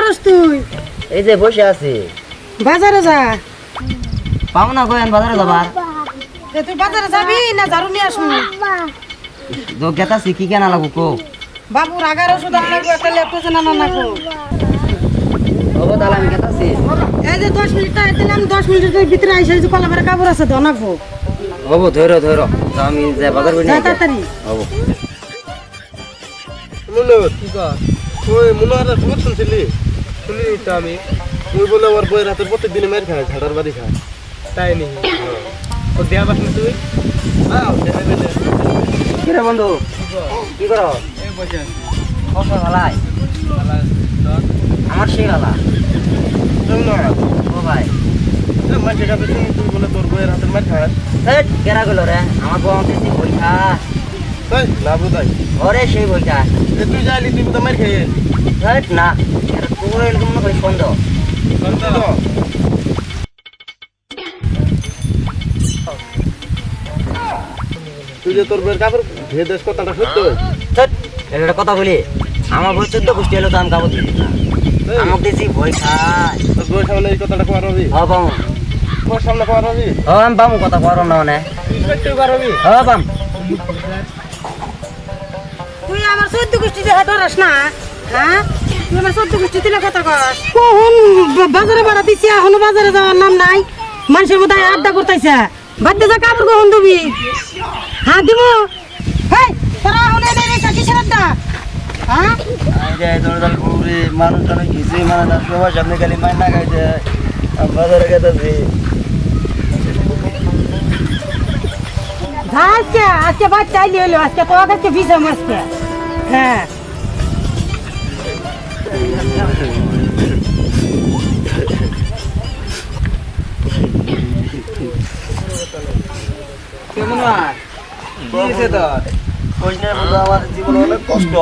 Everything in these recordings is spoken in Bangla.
করস তুই? এই যে বসে আছি। বাজারে যা। পাও না কই বাজারে যাবার? তুই বাজারে যাবি না ঝাড়ু নিয়ে আসবি? তো গেতাছি কি কেনা লাগবো কো? বাবুর আগার ওষুধ আনা লাগবো, একটা ল্যাপটপ আনা লাগবো। ওগো তাহলে আমি গেতাছি। এই যে 10 মিনিট টাইম দিলাম, 10 মিনিটের ভিতরে আইসা যে কলাপারে কাপড় আছে ধনাবো। ওগো ধরো ধরো। তো আমি যে বাজার করি না। তাড়াতাড়ি। ওগো। মুনো কি কর? ওই মুনো আর খবর শুনছিলি? শুনি তো আমি। ওই বলে আমার বইয়ের হাতে প্রত্যেকদিন মেরে খায়, ঝাড়ার বাড়ি খায়। তাই নি? তো দেয়া বাস না তুই? কি রে বন্ধু? কি করো? এই বসে আছি। খবর ভালাই। আমার সেই গালা। ও ভাই। মাঝে কাছে তুই বলে তোর বইয়ের হাতে মেরে খায়। এই কেরা গেল রে? আমার বউ আমাকে দিছে বইটা। তাই না বুঝাই। ওরে সেই বইটা। তুই যাইলি তুই তো মেরে খেয়ে। হেট না। এর পুরো এরকম না করে সন্দেহ। তুই যে তোর বইয়ের কাপড় ধুয়ে দেশ কথাটা সত্য? হেট, একটা কথা বলি। আমার বই 14 গোষ্ঠী এলো তো আমি কাপড় দিই না। আমাকে দিছি বই খায়। তোর বইয়ের সামনে এই কথাটা কোয়ার হবি? হ বামু। বইয়ের সামনে কোয়ার হবি? হ আমি বামু কথা করো না মানে। তুই সত্যি কোয়ার হবি? হ বাম। তুই আমার 14 গোষ্ঠী যে ধরাস না, হ্যাঁ? তুই আমার 14 গোষ্ঠী দিলে কথা কস। কখন বাজারে বাড়া দিছি, এখনো বাজারে যাওয়ার নাম নাই। মানুষের মধ্যে আড্ডা করতেছে। বাড়তে যা কাপড় কখন দিবি? হ্যাঁ দিব। হেই, তোরা এখন এনে রেখা কিসের আড্ডা? হ্যাঁ? মানুষ অনেক কিছুই মানে না, সবার সামনে খালি মাইন না খাইছে। বাজারে গেতেছি। যা আজকে বাচ্চা আইলি হলো, আজকে তোর কাছে বিষম আজকে। হ্যাঁ। কেমন আর? কি হয়েছে তোর? কইনের মতো আমার জীবনে অনেক কষ্ট।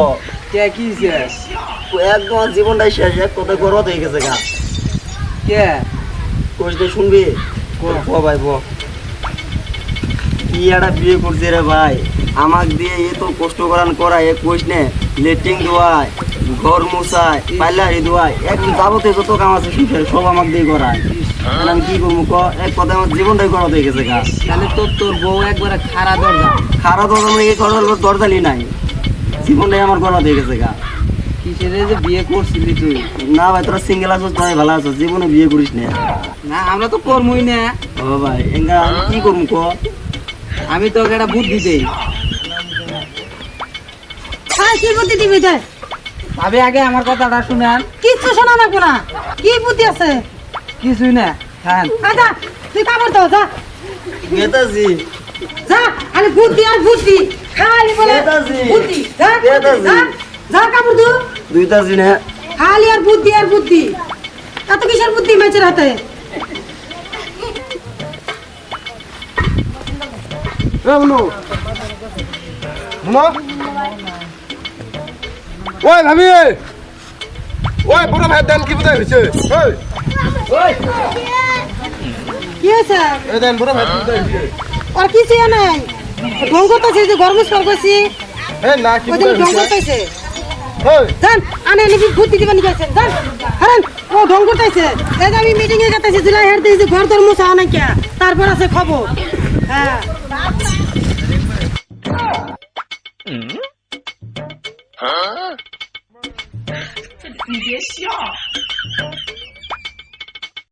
কে কি হয়েছে? একদম আমার জীবনটাই শেষ, এক কথা গরত হয়ে গেছে গা। কে? কইতে শুনবি? ও ভাই বো। কি একটা বিয়ে করছে রে ভাই। আমাক দিয়ে এত কষ্ট করায় এ কইস নে, লেট্রিন দোয়ায়, ঘর মুছায়, পাইলারি দোয়ায়, একদম যাবতীয় যত কাম আছে সব আমাক দিয়ে করায়। তাহলে আমি কি করবো ক? এক কথা আমার জীবনটাই গরত হয়ে গেছে গা। তাহলে তোর বউ একবারে খাড়া দরজা। খারাপ তো আমরা এই করার দরজালি নাই, জীবনটাই আমার গরত হয়ে গেছে গা। কিসের যে বিয়ে করছিলি তুই? না ভাই তোরা সিঙ্গেল আছো, তাই ভালো আছো, জীবনে বিয়ে করিস না। না আমরা তো করবই না। ও ভাই এঙ্গা আমি কি করবো ক? আমি তোকে একটা বুদ্ধি দেই। হ্যাঁ, কি বুদ্ধি দিবি দে? ভাবি আগে আমার কথাটা শুনেন। কিচ্ছু শোনা লাগবো না। কি বুদ্ধি আছে? কিছুই না, হ্যাঁ। আচ্ছা, তুই কাপড় দাও, যা। গেতাছি। যা, খালি বুদ্ধি আর বুদ্ধি। খালি বলে গেতাছি। বুদ্ধি। যা, গেতাছি। যা, যা কাপড় দু। দুইতাছি না। খালি আর বুদ্ধি আর বুদ্ধি। এত কিসের বুদ্ধি মাছের হাতে? মুনো মুনো ওই ভাবি ওই বড় ভাই দেন কি বুঝাই হইছে ওই ওই কি হয়েছে? এই দেন বড় ভাই কি বুঝাই হইছে আর কিছু নাই। ঢং করতেছে যে গরম স্পর করছি। এ না কি ওই বুঝাই ঢং হইছে করতেছে। ওই জান, আনে নাকি বুদ্ধি দিবেন গেছেন। জান, হারান ও ঢং করতেছে। এই যে আমি মিটিং এ গেতেছি, জুলাই হেড দিয়েছি, ঘর তোর মুছা অনেক কে। তারপর আছে খবর। হ্যাঁ।别笑。